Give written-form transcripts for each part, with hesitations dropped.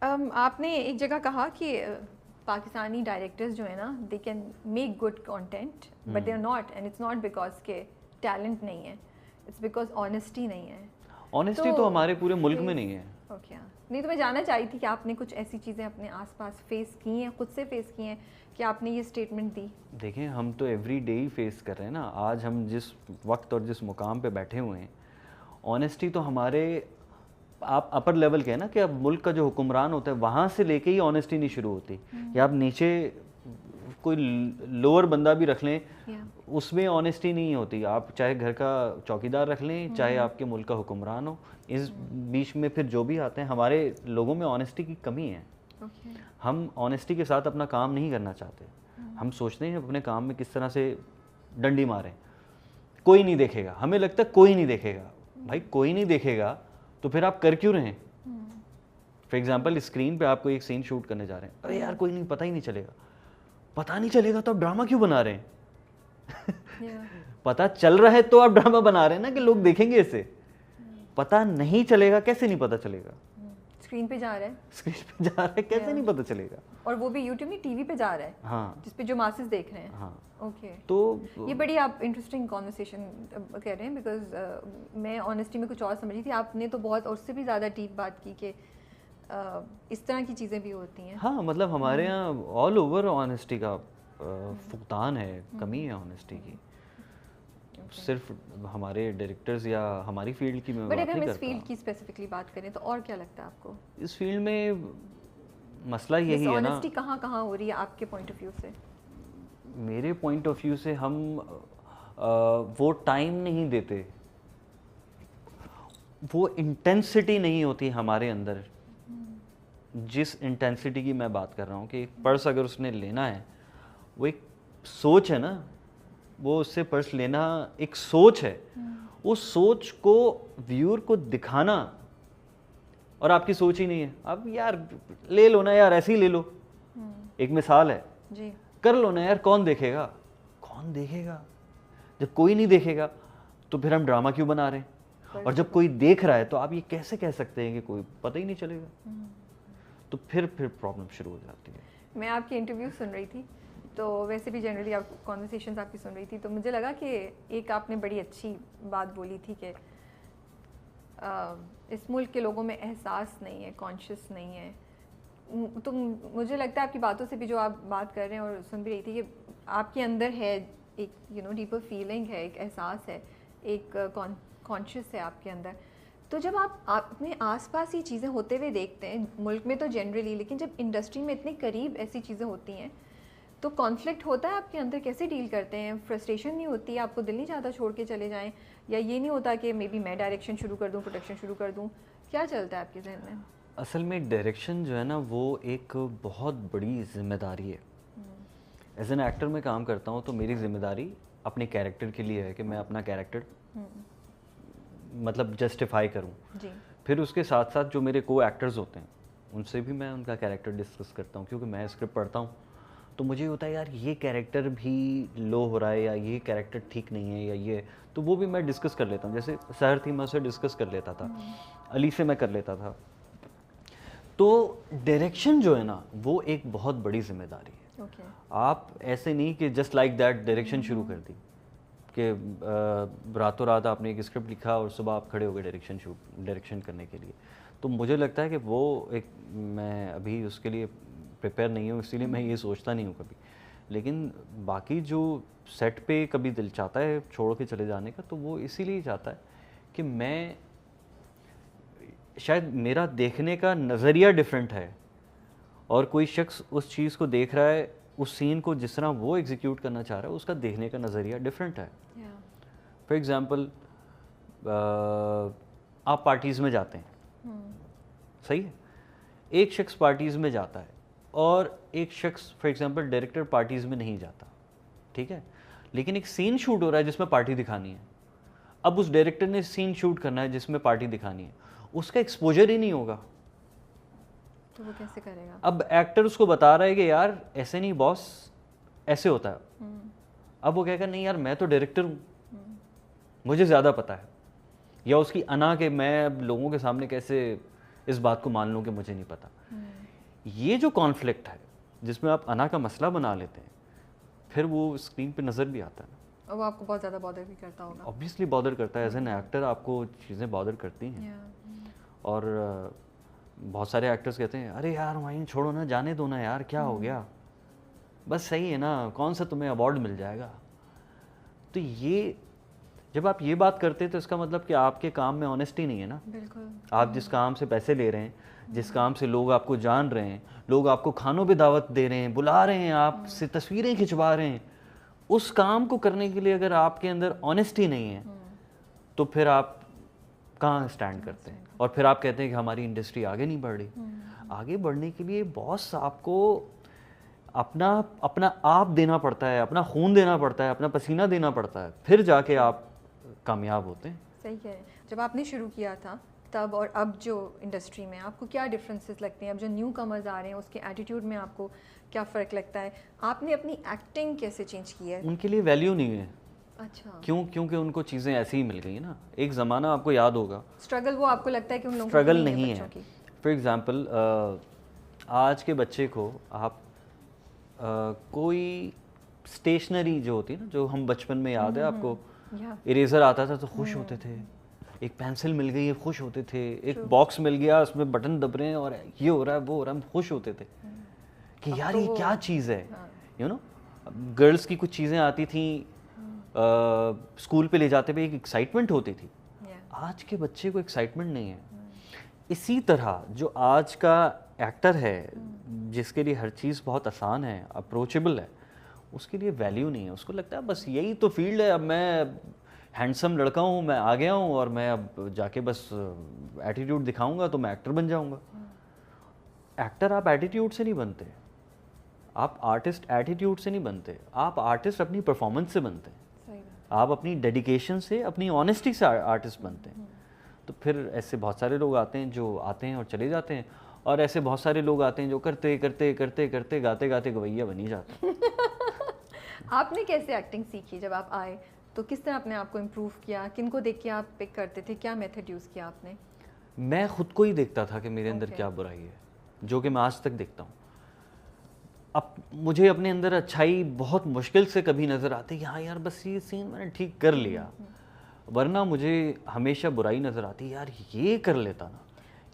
आपने एक जगह कहा कि पाकिस्तानी डायरेक्टर्स जो है ना they can make good content but they are not, and it's not because के टैलेंट नहीं है, इट्स बिकॉज ऑनेस्टी नहीं है। ऑनेस्टी तो हमारे पूरे मुल्क में नहीं है। ओके नहीं, तो मैं जानना चाही थी कि आपने कुछ ऐसी चीज़ें अपने आसपास फेस की हैं, खुद से फेस की हैं कि आपने ये स्टेटमेंट दी? देखें, हम तो एवरी डे ही फेस कर रहे हैं ना। आज हम जिस वक्त और जिस मुकाम पे बैठे हुए हैं, ऑनेस्टी तो हमारे आप अपर लेवल के हैं ना, कि अब मुल्क का जो हुक्मरान होता है वहाँ से लेके ही ऑनेस्टी नहीं शुरू होती। या आप नीचे कोई लोअर बंदा भी रख लें, उसमें ऑनेस्टी नहीं होती। आप चाहे घर का चौकीदार रख लें, चाहे आपके मुल्क का हुक्मरान हो, इस बीच में फिर जो भी आते हैं, हमारे लोगों में ऑनेस्टी की कमी है। हम ऑनेस्टी के साथ अपना काम नहीं करना चाहते। हम सोचते हैं अपने काम में किस तरह से डंडी मारें, कोई नहीं देखेगा। हमें लगता है कोई नहीं देखेगा। भाई कोई नहीं देखेगा तो फिर आप कर क्यों रहे हैं? फॉर एग्जाम्पल, स्क्रीन पे आपको एक सीन शूट करने जा रहे हैं, अरे यार कोई नहीं, पता ही नहीं चलेगा। पता नहीं चलेगा तो आप ड्रामा क्यों बना रहे हैं? पता चल रहा है तो आप ड्रामा बना रहे हैं ना, कि लोग देखेंगे इसे। पता नहीं चलेगा, कैसे नहीं पता चलेगा? स्क्रीन पे जा रहा है, स्क्रीन पे जा रहा है, कैसे नहीं पता चलेगा? और वो भी यूट्यूब नहीं, टीवी पे जा रहा है। हाँ, जिस पे जो मासेस देख रहे हैं। हाँ। ओके तो ये बड़ी आप इंटरेस्टिंग कॉन्वर्सेशन कह रहे हैं, बिकॉज मैं ऑनेस्टी में कुछ और समझी थी, आपने तो बहुत और उससे भी ज़्यादा डीप बात की कि इस तरह की चीज़ें भी होती हैं। हाँ, मतलब हमारे यहाँ ऑल ओवर ऑनेस्टी का फुकदान है, कमी है ऑनेस्टी की। सिर्फ हमारे डायरेक्टर्स या हमारी फील्ड की मैं बात नहीं करता। बट अगर हम इस फील्ड की स्पेसिफिकली बात करें तो और क्या लगता है आपको? इस फील्ड में मसला यही है ना, ऑनेस्टी कहाँ कहाँ हो रही है आपके पॉइंट ऑफ व्यू से? मेरे पॉइंट ऑफ व्यू से हम वो टाइम नहीं देते, वो इंटेंसिटी नहीं होती हमारे अंदर। जिस इंटेंसिटी की मैं बात कर रहा हूँ कि एक पर्स अगर उसने लेना है, वो एक सोच है ना, वो उससे पर्स लेना एक सोच है। उस सोच को व्यूअर को दिखाना, और आपकी सोच ही नहीं है, अब यार ले लो ना यार, ऐसे ही ले लो। एक मिसाल है जी, कर लो ना यार, कौन देखेगा? कौन देखेगा? जब कोई नहीं देखेगा तो फिर हम ड्रामा क्यों बना रहे हैं? और जब कोई देख रहा है तो आप ये कैसे कह सकते हैं कि कोई पता ही नहीं चलेगा? तो फिर प्रॉब्लम शुरू हो जाती है। मैं आपकी इंटरव्यू सुन रही थी, तो वैसे भी जनरली आप कॉन्वर्सेशंस आपकी सुन रही थी, तो मुझे लगा कि एक आपने बड़ी अच्छी बात बोली थी कि इस मुल्क के लोगों में एहसास नहीं है, कॉन्शियस नहीं है। तो मुझे लगता है आपकी बातों से भी जो आप बात कर रहे हैं और सुन भी रही थी कि आपके अंदर है एक डीपर फीलिंग है, एक एहसास है, एक कॉन्शियस है आपके अंदर। तो जब आप अपने आसपास ये चीज़ें होते हुए देखते हैं, मुल्क में तो जनरली, लेकिन जब इंडस्ट्री में इतने करीब ऐसी चीज़ें होती हैं तो कॉन्फ्लिक्ट होता है आपके अंदर? कैसे डील करते हैं? फ्रस्ट्रेशन नहीं होती? आपको दिल नहीं चाहता छोड़ के चले जाएं? या ये नहीं होता कि मे बी मैं डायरेक्शन शुरू कर दूं, प्रोडक्शन शुरू कर दूं? क्या चलता है आपके जहन में? असल में डायरेक्शन जो है ना, वो एक बहुत बड़ी जिम्मेदारी है। एज एन एक्टर मैं काम करता हूँ तो मेरी जिम्मेदारी अपने कैरेक्टर के लिए है कि मैं अपना कैरेक्टर मतलब जस्टिफाई करूँ। जी। फिर उसके साथ साथ जो मेरे को एक्टर्स होते हैं उनसे भी मैं उनका कैरेक्टर डिस्कस करता हूँ, क्योंकि मैं स्क्रिप्ट पढ़ता हूँ तो मुझे होता है यार ये कैरेक्टर भी लो हो रहा है, या ये कैरेक्टर ठीक नहीं है, या ये, तो वो भी मैं डिस्कस कर लेता हूँ। जैसे सहर थी, मैं उससे डिस्कस कर लेता था, अली से मैं कर लेता था। तो डायरेक्शन जो है ना, वो एक बहुत बड़ी जिम्मेदारी है। आप ऐसे नहीं कि जस्ट लाइक दैट डायरेक्शन शुरू कर दी, कि रातों रात आपने एक स्क्रिप्ट लिखा और सुबह आप खड़े हो गए डायरेक्शन करने के लिए। तो मुझे लगता है कि वो एक, मैं अभी उसके लिए प्रिपेयर नहीं हूँ, इसीलिए मैं ये सोचता नहीं हूँ कभी। लेकिन बाकी जो सेट पे कभी दिल चाहता है छोड़ के चले जाने का, तो वो इसीलिए चाहता है कि मैं, शायद मेरा देखने का नज़रिया डिफरेंट है और कोई शख्स उस चीज़ को देख रहा है, उस सीन को जिस तरह वो एग्जीक्यूट करना चाह रहा है, उसका देखने का नज़रिया डिफरेंट है। फॉर एग्ज़ाम्पल, आप पार्टीज़ में जाते हैं, सही है, एक शख्स पार्टीज़ में जाता है और एक शख्स, फॉर एग्ज़ाम्पल डायरेक्टर, पार्टीज़ में नहीं जाता, ठीक है, लेकिन एक सीन शूट हो रहा है जिसमें पार्टी दिखानी है। अब उस डायरेक्टर ने सीन शूट करना है जिसमें पार्टी दिखानी है, उसका एक्सपोजर ही नहीं होगा, तो वो कैसे करेगा? अब एक्टर उसको बता रहा है कि यार ऐसे नहीं बॉस, ऐसे होता है। अब वो कहेगा नहीं यार मैं तो डायरेक्टर हूँ, मुझे ज़्यादा पता है। या उसकी अना के मैं लोगों के सामने कैसे इस बात को मान लूँ कि मुझे नहीं पता। ये जो कॉन्फ्लिक्ट है जिसमें आप अना का मसला बना लेते हैं, फिर वो स्क्रीन पे नज़र भी आता है ना, और वो आपको बहुत ज़्यादा बॉदर भी करता होगा। ऑब्वियसली बॉदर करता है, एज एन एक्टर आपको चीज़ें बॉदर करती हैं। और बहुत सारे एक्टर्स कहते हैं अरे यार वहीं छोड़ो ना, जाने दो ना यार, क्या हो गया, बस सही है ना, कौन सा तुम्हें अवार्ड मिल जाएगा। तो ये जब आप ये बात करते हैं तो इसका मतलब कि आपके काम में ऑनेस्टी नहीं है ना। बिल्कुल। आप जिस काम से पैसे ले रहे हैं, जिस काम से लोग आपको जान रहे हैं, लोग आपको खानों पे दावत दे रहे हैं, बुला रहे हैं, आपसे तस्वीरें खिंचवा रहे हैं, उस काम को करने के लिए अगर आपके अंदर ऑनेस्टी नहीं है तो फिर आप कहाँ स्टैंड करते हैं। और फिर आप कहते हैं कि हमारी इंडस्ट्री आगे नहीं बढ़ रही। आगे बढ़ने के लिए बॉस आपको अपना अपना आप देना पड़ता है, अपना खून देना पड़ता है, अपना पसीना देना पड़ता है, फिर जाके आप कामयाब होते हैं। सही है। जब आपने शुरू किया था तब और अब जो इंडस्ट्री में आपको क्या डिफरेंसेस लगते हैं? अब जो न्यू कमर्स आ रहे हैं उसके एटीट्यूड में आपको क्या फ़र्क लगता है? आपने अपनी एक्टिंग कैसे चेंज की है? उनके लिए वैल्यू नहीं है। अच्छा। क्योंकि उनको चीज़ें ऐसी ही मिल गई ना। एक ज़माना आपको याद होगा, स्ट्रगल वो आपको लगता है कि उन लोगों को स्ट्रगल नहीं बच्चों है। की? फॉर एग्ज़ाम्पल आज के बच्चे को आप कोई स्टेशनरी जो होती है ना, जो हम बचपन में याद है आपको, इरेज़र आता था तो खुश होते थे, एक पेंसिल मिल गई है खुश होते थे, एक बॉक्स मिल गया उसमें बटन दब रहे हैं और ये हो रहा है वो हो रहा है, हम खुश होते थे कि यार ये क्या चीज़ है। यू नो, गर्ल्स की कुछ चीज़ें आती थी, स्कूल पे ले जाते हुए एक एक्साइटमेंट होती थी। आज के बच्चे को एक्साइटमेंट नहीं है। इसी तरह जो आज का एक्टर है जिसके लिए हर चीज़ बहुत आसान है, अप्रोचेबल है, उसके लिए वैल्यू नहीं है। उसको लगता है बस यही तो फील्ड है, अब मैं हैंडसम लड़का हूँ, मैं आ गया हूँ और मैं अब जाके बस एटीट्यूड दिखाऊंगा तो मैं एक्टर बन जाऊंगा। एक्टर आप एटीट्यूड से नहीं बनते, आप आर्टिस्ट एटीट्यूड से नहीं बनते, आप आर्टिस्ट अपनी परफॉर्मेंस से बनते हैं, आप अपनी डेडिकेशन से, अपनी ऑनेस्टी से आर्टिस्ट बनते हैं। तो फिर ऐसे बहुत सारे लोग आते हैं जो आते हैं और चले जाते हैं, और ऐसे बहुत सारे लोग आते हैं जो करते करते करते करते गाते गाते गवैया बनी जाते हैं। आपने कैसे एक्टिंग सीखी? जब आप आए तो किस तरह अपने आप को इम्प्रूव किया? किन को देख के आप पिक करते थे? क्या मेथड यूज़ किया आपने? मैं खुद को ही देखता था कि मेरे अंदर क्या बुराई है, जो कि मैं आज तक देखता हूँ। अब मुझे अपने अंदर अच्छाई बहुत मुश्किल से कभी नज़र आती कि हाँ यार बस ये सीन मैंने ठीक कर लिया, वरना मुझे हमेशा बुराई नज़र आती, यार ये कर लेता ना,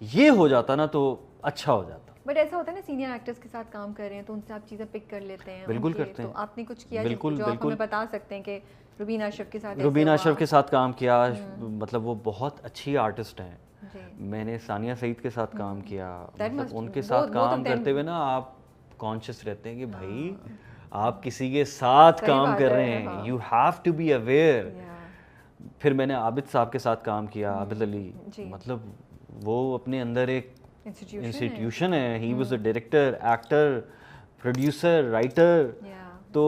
ये हो जाता ना तो अच्छा हो जाता। बट ऐसा होता है ना, सीनियर एक्टर्स के साथ काम कर रहे हैं तो उनसे आप चीज़ें पिक कर लेते हैं। बिल्कुल करते तो हैं। आपने कुछ किया बिल्कुल, जो आप बिल्कुल। हमें बता सकते हैं कि रुबीना अशरफ के साथ रुबीना अशरफ के साथ काम किया, मतलब वो बहुत अच्छी आर्टिस्ट हैं। जी। मैंने सानिया सईद के साथ काम किया, That मतलब must- उनके साथ वो काम तो करते then- हुए ना आप कॉन्शियस रहते हैं कि भाई आप किसी के साथ सही काम बात कर है, रहे हैं, हाँ। You have to be aware. Yeah. फिर मैंने आबिद साहब के साथ काम किया, आबिद अली, जी। मतलब वो अपने अंदर एक Institution इंस्टीट्यूशन है। He was a director, actor, producer, writer, Yeah. तो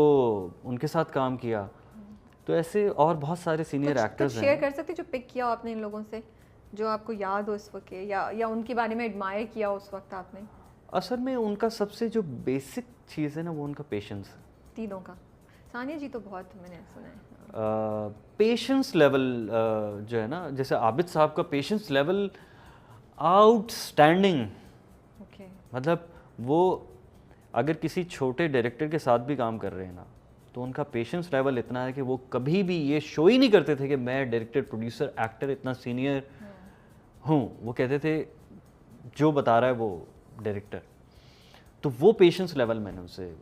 उनके साथ काम किया। तो ऐसे और बहुत सारे सीनियर एक्टर्स शेयर हैं। कर सकते जो पिक किया हो आपने इन लोगों से, जो आपको याद हो इस वक्त के, या उनके बारे में एडमायर किया हो उस वक्त आपने? असल में उनका सबसे जो बेसिक चीज़ है ना वो उनका पेशेंस है। तीनों का। सानिया जी तो बहुत मैंने सुना है। पेशेंस लेवल जो है ना, जैसे आबिद साहब का पेशेंस लेवल आउटस्टैंडिंग। ओके। मतलब वो अगर किसी छोटे डायरेक्टर के साथ भी काम कर रहे हैं ना, तो उनका पेशेंस लेवल इतना है कि वो कभी भी ये शो ही नहीं करते थे कि मैं डायरेक्टर, प्रोड्यूसर, एक्टर इतना सीनियर हूँ। वो कहते थे जो बता रहा है वो डायरेक्टर। तो वो पेशेंस लेवल मैंने उनसे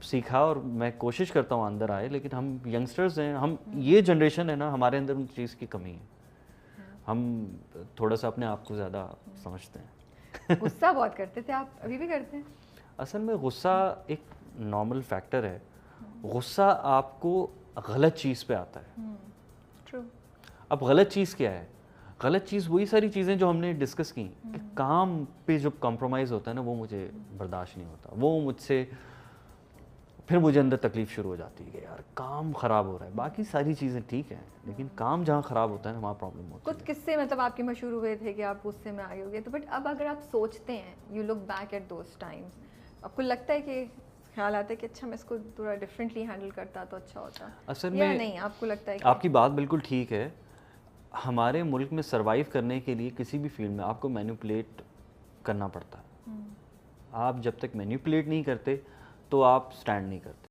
सीखा और मैं कोशिश करता हूँ अंदर आए, लेकिन हम यंगस्टर्स हैं, हम ये जनरेशन है ना, हमारे अंदर उन चीज़ की कमी है। हम थोड़ा सा अपने आप को ज़्यादा समझते हैं। गुस्सा बहुत करते थे आप, अभी भी करते हैं? असल में गुस्सा एक नॉर्मल फैक्टर है। गुस्सा आपको गलत चीज़ पे आता है। ट्रू। अब गलत चीज़ क्या है? गलत चीज़ वही सारी चीज़ें जो हमने डिस्कस की कि काम पे जो कॉम्प्रोमाइज़ होता है ना, वो मुझे बर्दाश्त नहीं होता। वो मुझसे फिर मुझे अंदर तकलीफ़ शुरू हो जाती है कि यार काम ख़राब हो रहा है। बाकी सारी चीज़ें ठीक हैं, लेकिन काम जहाँ ख़राब होता है ना वहाँ प्रॉब्लम होती है। कुछ किस्से मतलब आपके मशहूर हुए थे कि आप गुस्से में आगे हो गए तो, बट अब अगर आप सोचते हैं, you look back at those times, आपको लगता है कि ख्याल आता है कि अच्छा मैं इसको थोड़ा डिफरेंटली हैंडल करता तो अच्छा होता? असल या में नहीं, आपको लगता है कि आपकी बात बिल्कुल ठीक है। हमारे मुल्क में सरवाइव करने के लिए किसी भी फील्ड में आपको मैनिपुलेट करना पड़ता है। आप जब तक मैनिपुलेट नहीं करते तो आप स्टैंड नहीं करते।